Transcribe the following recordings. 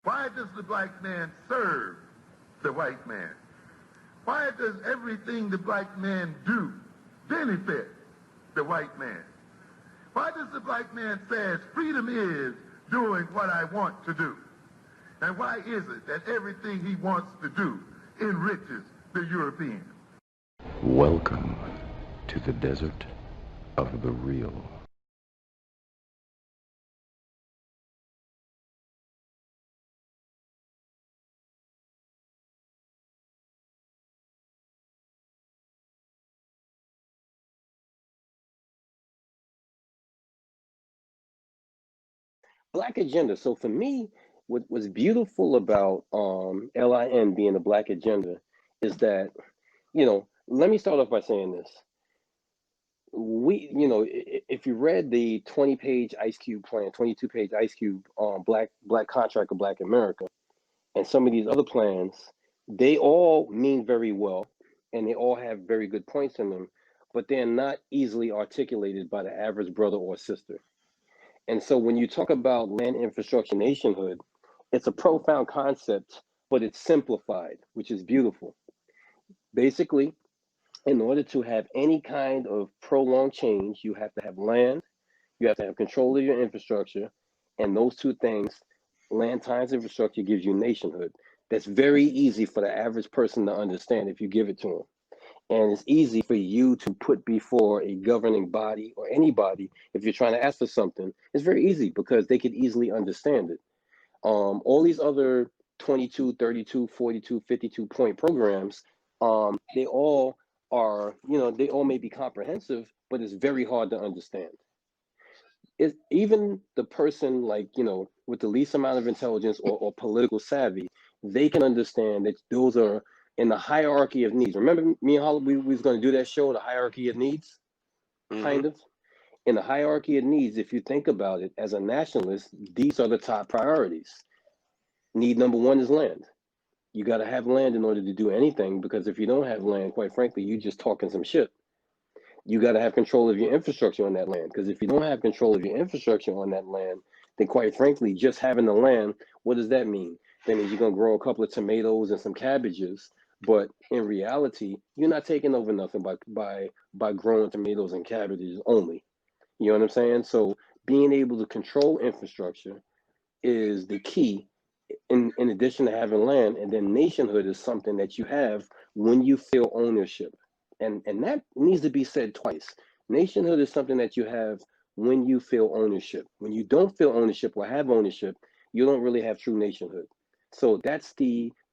Why does the black man serve the white man? Why does everything the black man do benefit the white man? Why does the black man say freedom is doing what I want to do? And why is it that everything he wants to do enriches the European? Welcome to the desert of the real. Black agenda. So for me, what was beautiful about L.I.N being a black agenda is that, let me start off by saying this. If you read the 20-page Ice Cube plan, 22-page Ice Cube Black Contract of Black America, and some of these other plans, they all mean very well, and they all have very good points in them, but they're not easily articulated by the average brother or sister. And so when you talk about land infrastructure nationhood, it's a profound concept, but it's simplified, which is beautiful. Basically, in order to have any kind of prolonged change, you have to have land, you have to have control of your infrastructure, and those two things, land times infrastructure, gives you nationhood. That's very easy for the average person to understand if you give it to them. And it's easy for you to put before a governing body or anybody if you're trying to ask for something. It's very easy because they could easily understand it. All these other 22, 32, 42, 52 point programs, they all are, they all may be comprehensive, but it's very hard to understand. Even the person with the least amount of intelligence or political savvy, they can understand that those are in the hierarchy of needs. Remember me and Holip, we was going to do that show, the hierarchy of needs, kind of. In the hierarchy of needs, if you think about it as a nationalist, these are the top priorities. Need number one is land. You got to have land in order to do anything, because if you don't have land, quite frankly, you just talking some shit. You got to have control of your infrastructure on that land, because if you don't have control of your infrastructure on that land, then quite frankly, just having the land, what does that mean? That means you're going to grow a couple of tomatoes and some cabbages, but in reality, you're not taking over nothing by growing tomatoes and cabbages only. You know what I'm saying? So being able to control infrastructure is the key in addition to having land. And then nationhood is something that you have when you feel ownership. And that needs to be said twice. Nationhood is something that you have when you feel ownership. When you don't feel ownership or have ownership, you don't really have true nationhood. So that's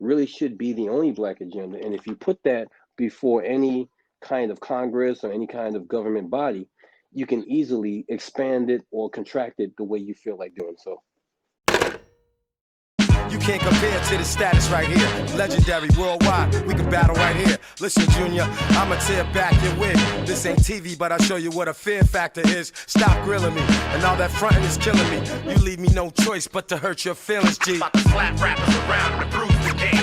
really should be the only black agenda. And if you put that before any kind of Congress or any kind of government body, you can easily expand it or contract it the way you feel like doing so. You can't compare to the status right here. Legendary worldwide, we can battle right here. Listen, Junior, I'ma tear back your wig. This ain't TV, but I'll show you what a fear factor is. Stop grilling me, and all that fronting is killing me. You leave me no choice but to hurt your feelings, G. About to slap rappers around and bruise the game.